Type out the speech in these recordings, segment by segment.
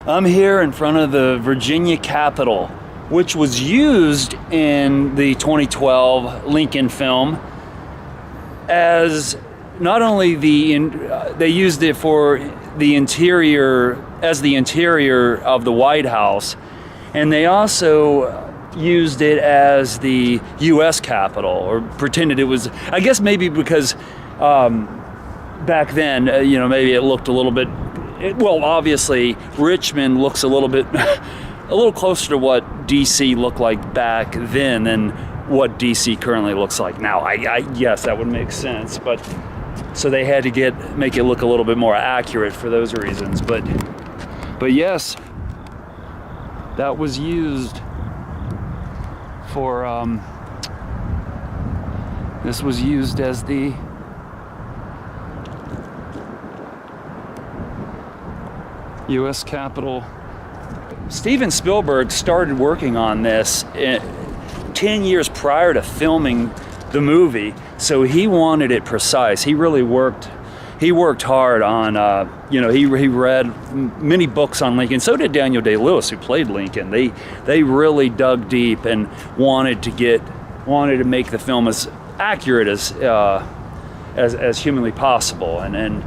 I'm here in front of the Virginia Capitol, which was used in the 2012 Lincoln film as not only they used it for the interior, as the interior of the White House, and they also used it as the U.S. Capitol, or pretended it was, I guess maybe because back then, maybe it looked a little bit, well, obviously Richmond looks a little bit, a little closer to what D.C. looked like back then than what D.C. currently looks like now. I yes, that would make sense, but so they had to make it look a little bit more accurate for those reasons. But yes, that was used for, this was used as the U.S. Capitol. Steven Spielberg started working on this 10 years prior to filming the movie, so he wanted it precise. He really worked hard on, he read many books on Lincoln. So did Daniel Day-Lewis, who played Lincoln. They really dug deep and wanted to make the film as accurate as humanly possible, and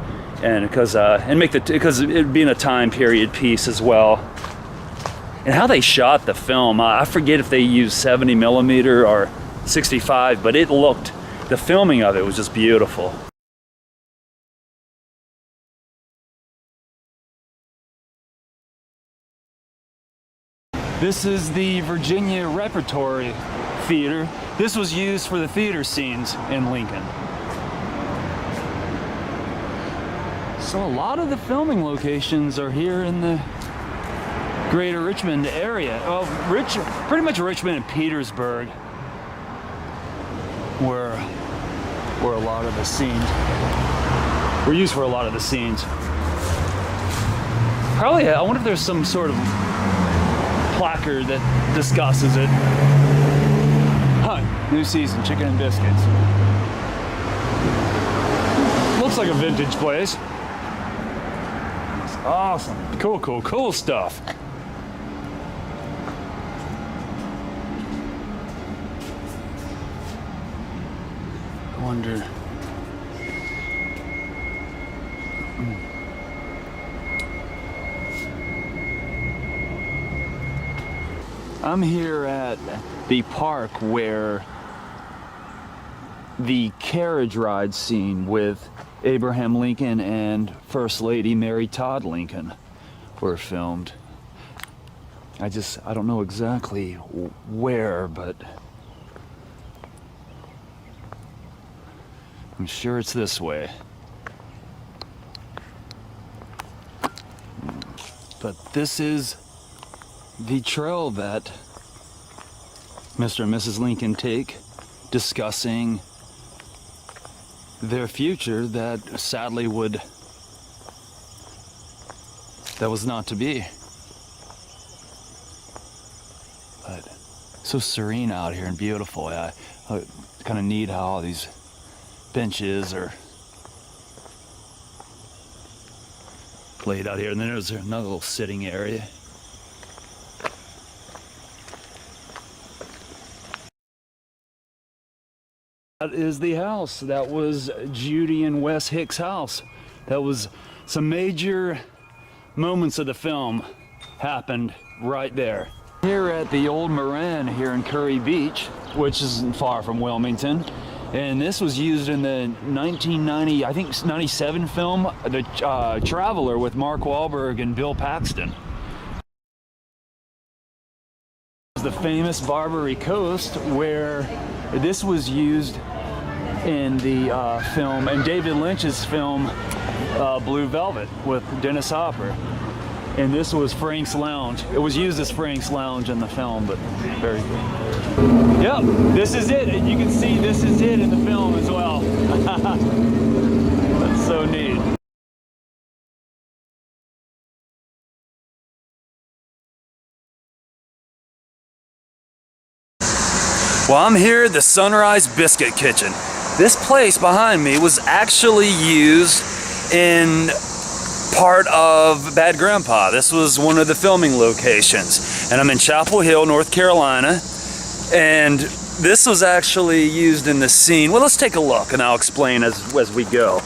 because it being a time period piece as well. And how they shot the film, I forget if they used 70 millimeter or 65, but the filming of it was just beautiful. This is the Virginia Repertory Theater. This was used for the theater scenes in Lincoln. So a lot of the filming locations are here in the greater Richmond area. Well, pretty much Richmond and Petersburg were a lot of the scenes were used for a lot of the scenes. Probably, I wonder if there's some sort of placard that discusses it. New season, chicken and biscuits. Looks like a vintage place. Awesome. Cool stuff. I wonder. I'm here at the park where the carriage ride scene with Abraham Lincoln and First Lady Mary Todd Lincoln were filmed. I don't know exactly where, but I'm sure it's this way. But this is the trail that Mr. and Mrs. Lincoln take, discussing their future that sadly that was not to be. But so serene out here and beautiful. I kind of neat how all these benches are laid out here, and then there's another little sitting area. That is the house. That was Judy and Wes Hicks' house. That was some major moments of the film happened right there. Here at the Old Moran here in Curry Beach, which isn't far from Wilmington, and this was used in the 1990, I think 97 film, The Traveler, with Mark Wahlberg and Bill Paxton. The famous Barbary Coast, where this was used in the film, and David Lynch's film Blue Velvet with Dennis Hopper. And this was Frank's Lounge. It was used as Frank's Lounge in the film, but very good. Yep, this is it. And you can see this is it in the film as well. That's so neat. Well, I'm here at the Sunrise Biscuit Kitchen. This place behind me was actually used in part of Bad Grandpa. This was one of the filming locations. And I'm in Chapel Hill, North Carolina. And this was actually used in the scene. Well, let's take a look and I'll explain as we go.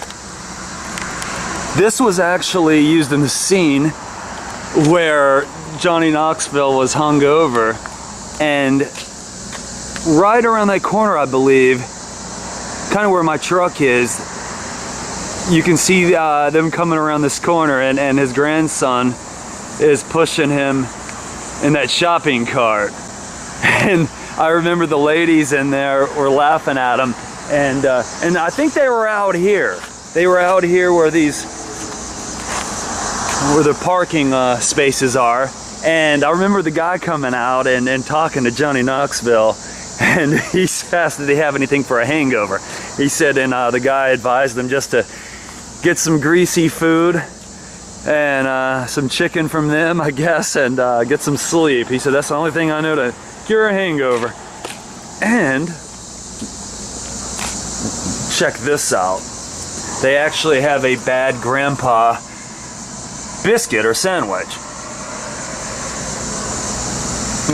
This was actually used in the scene where Johnny Knoxville was hung over. And right around that corner, I believe, kind of where my truck is, you can see them coming around this corner, and his grandson is pushing him in that shopping cart. And I remember the ladies in there were laughing at him, and I think they were out here. They were out here where the parking spaces are. And I remember the guy coming out and talking to Johnny Knoxville, and he asked did he have anything for a hangover. He said, and the guy advised them just to get some greasy food and some chicken from them, I guess, and get some sleep. He said, that's the only thing I know to cure a hangover. And check this out. They actually have a Bad Grandpa biscuit or sandwich.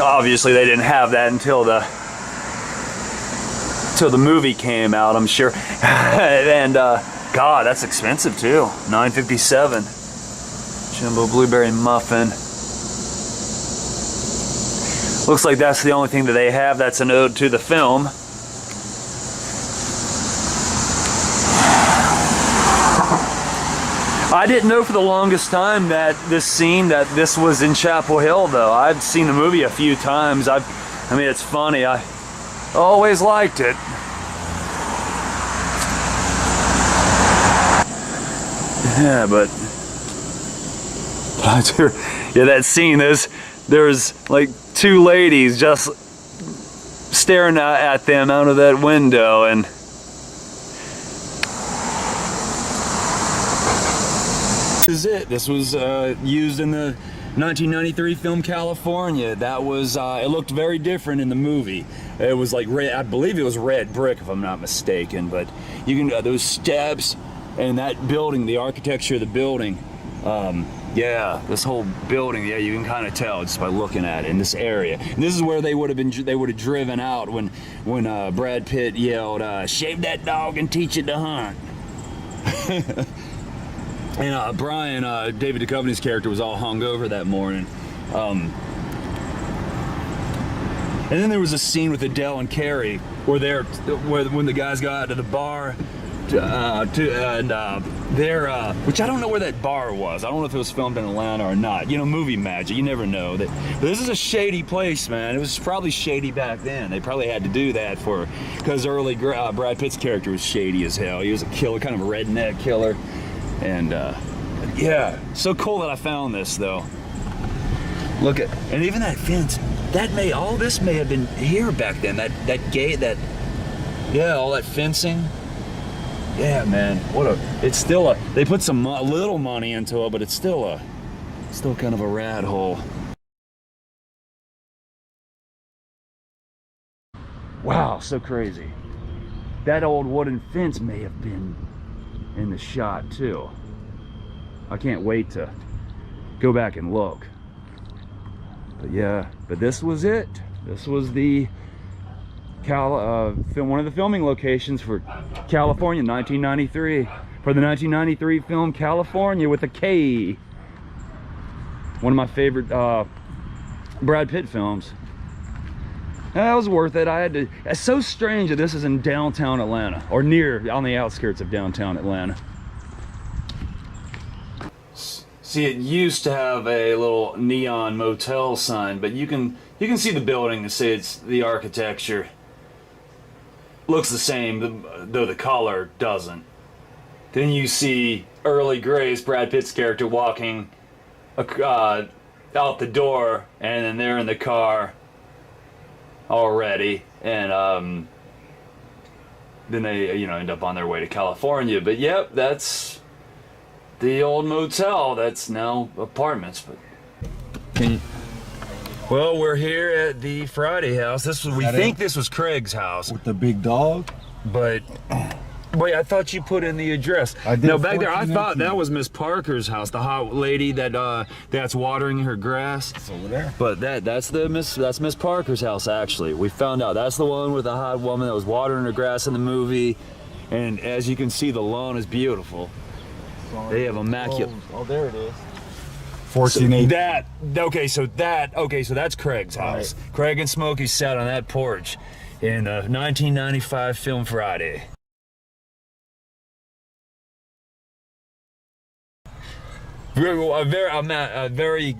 Obviously they didn't have that until the movie came out, I'm sure. And God, that's expensive too. $9.57. Jumbo blueberry muffin. Looks like that's the only thing that they have that's an ode to the film. I didn't know for the longest time that this was in Chapel Hill, though. I've seen the movie a few times. I mean, it's funny. I always liked it. Yeah, but yeah, that scene. There's like two ladies just staring at them out of that window, and this is it. This was used in the 1993 film California. That was it looked very different in the movie. It was like red, I believe it was red brick if I'm not mistaken, but you can those steps and that building, the architecture of the building, yeah, this whole building, yeah, you can kind of tell just by looking at it in this area. And this is where they would have driven out when Brad Pitt yelled, "Shave that dog and teach it to hunt." And Brian, David Duchovny's character, was all hungover that morning. And then there was a scene with Adele and Carrie where when the guys got out to the bar, which I don't know where that bar was. I don't know if it was filmed in Atlanta or not. You know, movie magic, you never know. But this is a shady place, man. It was probably shady back then. They probably had to do that because early Brad Pitt's character was shady as hell. He was a killer, kind of a redneck killer. And yeah, so cool that I found this though. Look at, and even that fence, all this may have been here back then. That gate, yeah, all that fencing. Yeah, man, it's still they put some little money into it, but it's still kind of a rat hole. Wow, so crazy. That old wooden fence may have been in the shot too. I can't wait to go back and look. But yeah, but this was it. This was the one of the filming locations for California, 1993. For the 1993 film California with a K. One of my favorite Brad Pitt films. That was worth it. It's so strange that this is in downtown Atlanta, or on the outskirts of downtown Atlanta. See, it used to have a little neon motel sign, but you can see the building to see it's the architecture. Looks the same, though the color doesn't. Then you see early Grace, Brad Pitt's character, walking out the door, and then they're in the car already, and then they end up on their way to California. But yep, that's the old motel that's now apartments. But well, we're here at the Friday house. We think this was Craig's house with the big dog, but Wait, I thought you put in the address. I did. No, back there, I thought that was Miss Parker's house, the hot lady that's watering her grass. It's over there. But that's Miss Parker's house, actually. We found out that's the one with the hot woman that was watering her grass in the movie. And as you can see, the lawn is beautiful. They have immaculate. Oh, there it is. 1480. So that's Craig's house. Right. Craig and Smokey sat on that porch in the 1995 film Friday. A very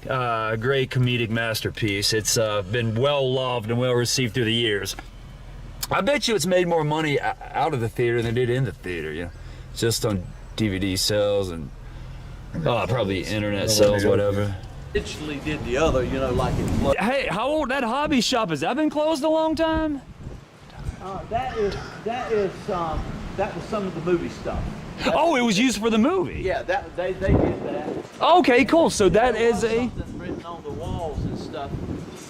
great comedic masterpiece. It's been well loved and well received through the years. I bet you it's made more money out of the theater than it did in the theater. You know, just on DVD sales and probably internet sales, whatever. Digitally did the other, you know, like it. Hey, how old that hobby shop has that been closed a long time? That was some of the movie stuff. Oh, it was used for the movie. Yeah, they did that. Okay, cool. So that is something written on the walls and stuff.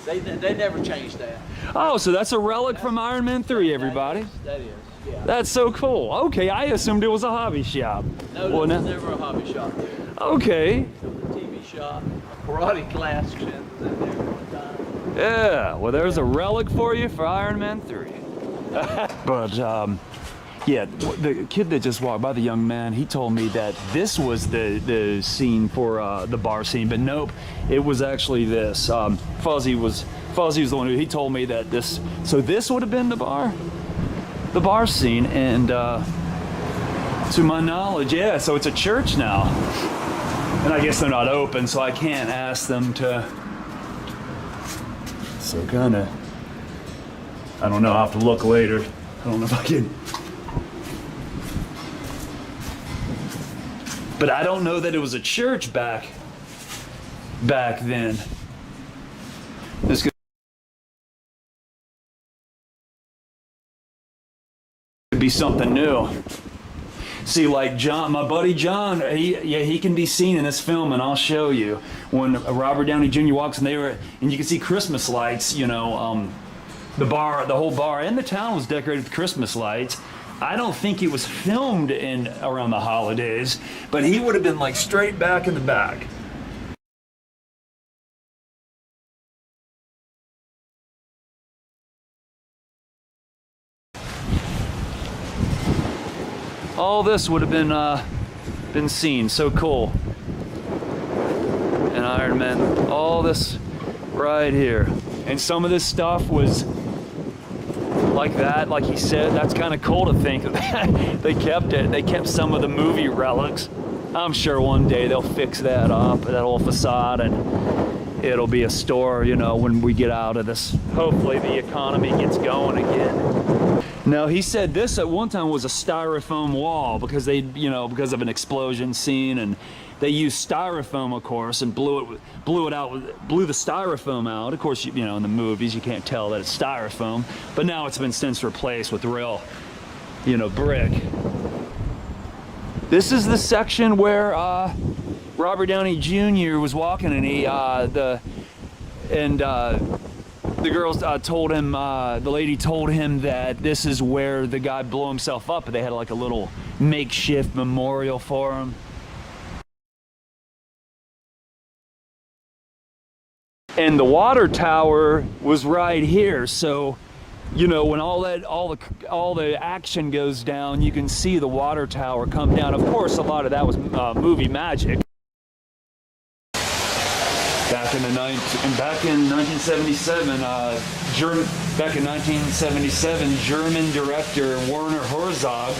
They never changed that. Oh, so that's a relic from Iron Man 3, everybody. That is. Yeah. That's so cool. Okay, I assumed it was a hobby shop. No, there was never a hobby shop there. Okay. So the TV shop, a karate class was in there one time. Yeah, well, there's a relic for you for Iron Man 3. But, yeah, the kid that just walked by, the young man, he told me that this was the scene for the bar scene, but nope, it was actually this. Fuzzy was the one he told me that this would have been the bar scene, and to my knowledge, yeah, so it's a church now. And I guess they're not open, so I can't ask them to, so kinda, I don't know, I'll have to look later. I don't know if I can. But I don't know that it was a church back then. This could be something new. See, like John, my buddy John, he can be seen in this film, and I'll show you when Robert Downey Jr. walks, and you can see Christmas lights. You know, the whole bar, and the town was decorated with Christmas lights. I don't think it was filmed around the holidays, but he would have been like straight back in the back. All this would have been seen. So cool. And Iron Man, all this right here. And some of this stuff was like that, like he said. That's kind of cool to think that they kept it. They kept some of the movie relics. I'm sure one day they'll fix that up, that whole facade, and it'll be a store, you know, when we get out of this. Hopefully the economy gets going again. Now, he said this at one time was a styrofoam wall because because of an explosion scene, and they used styrofoam, of course, and blew the styrofoam out. Of course, you know, in the movies you can't tell that it's styrofoam, but now it's been since replaced with real, you know, brick. This is the section where Robert Downey Jr. was walking, and the girls told him, the lady told him that this is where the guy blew himself up. They had like a little makeshift memorial for him. And the water tower was right here, so you know, when all the action goes down, you can see the water tower come down. Of course, a lot of that was movie magic. Back in 1977, German director Werner Herzog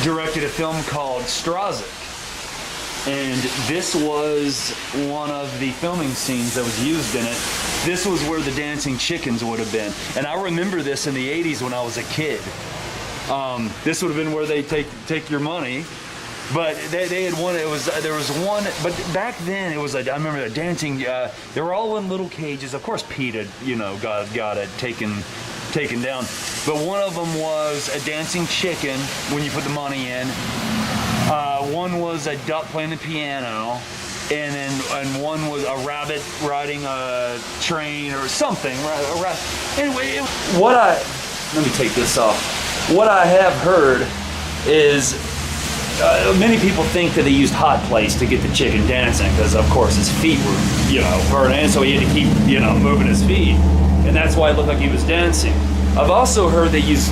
directed a film called Strasek. And this was one of the filming scenes that was used in it. This was where the dancing chickens would have been. And I remember this in the 80s when I was a kid. This would have been where they take your money. But they had one, there was one, but back then it was I remember the dancing, they were all in little cages. Of course Pete had, you know, got it taken down. But one of them was a dancing chicken when you put the money in. One was a duck playing the piano, and one was a rabbit riding a train or something. Anyway, let me take this off. what I have heard is many people think that he used hot plates to get the chicken dancing because, of course, his feet were, you know, hurting, and so he had to keep, you know, moving his feet, and that's why it looked like he was dancing. I've also heard they used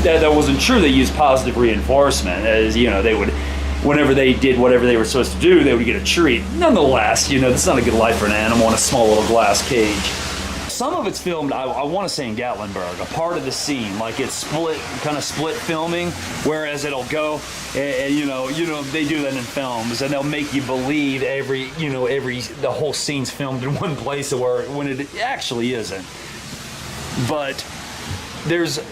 that wasn't true. They used positive reinforcement, as you know, they would, whenever they did whatever they were supposed to do, they would get a treat. Nonetheless, you know, that's not a good life for an animal in a small little glass cage. Some of it's filmed, I want to say in Gatlinburg, a part of the scene, like it's split, kind of split filming, whereas it'll go, and you know, they do that in films, and they'll make you believe the whole scene's filmed in one place when it actually isn't. But there's a,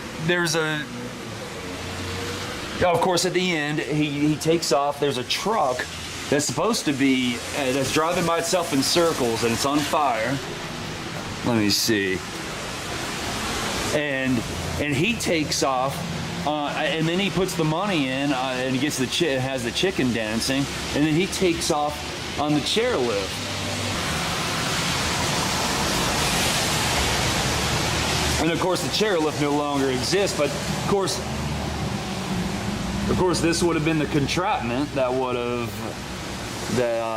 of course, at the end, he takes off. There's a truck that's supposed to be, that's driving by itself in circles, and it's on fire. Let me see. And he takes off, and then he puts the money in, and he gets has the chicken dancing, and then he takes off on the chairlift. And of course, the chairlift no longer exists, but of course, this would have been the contraption that would have that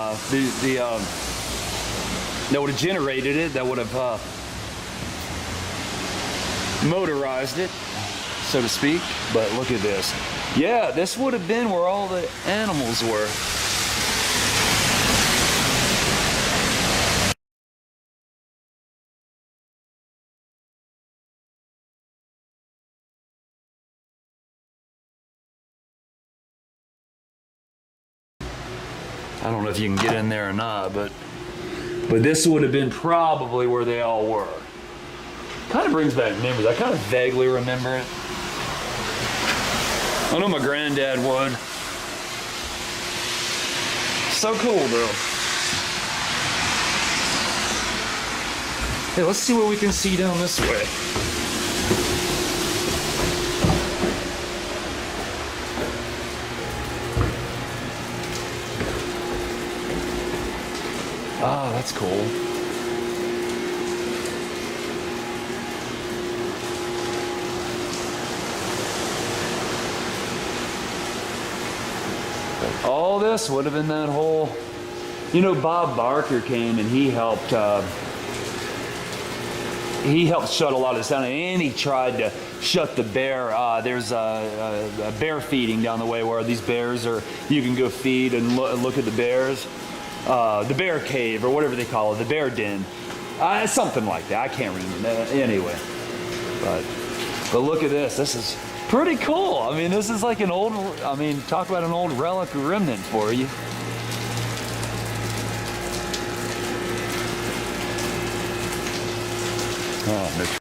would have generated it, that would have motorized it, so to speak. But look at this. Yeah, this would have been where all the animals were. I don't know if you can get in there or not, but this would have been probably where they all were. Kind of brings back memories. I kind of vaguely remember it. I know my granddad would. So cool, though. Hey, let's see what we can see down this way. Ah, that's cool. All this would have been that whole, you know, Bob Barker came and he helped shut a lot of this down, and he tried to shut the bear. There's a bear feeding down the way where these bears are, you can go feed and look at the bears. The bear cave, or whatever they call it, the bear den, something like that. I can't remember. Anyway, but look at this. This is pretty cool. I mean, this is like an old. I mean, talk about an old relic remnant for you. Oh,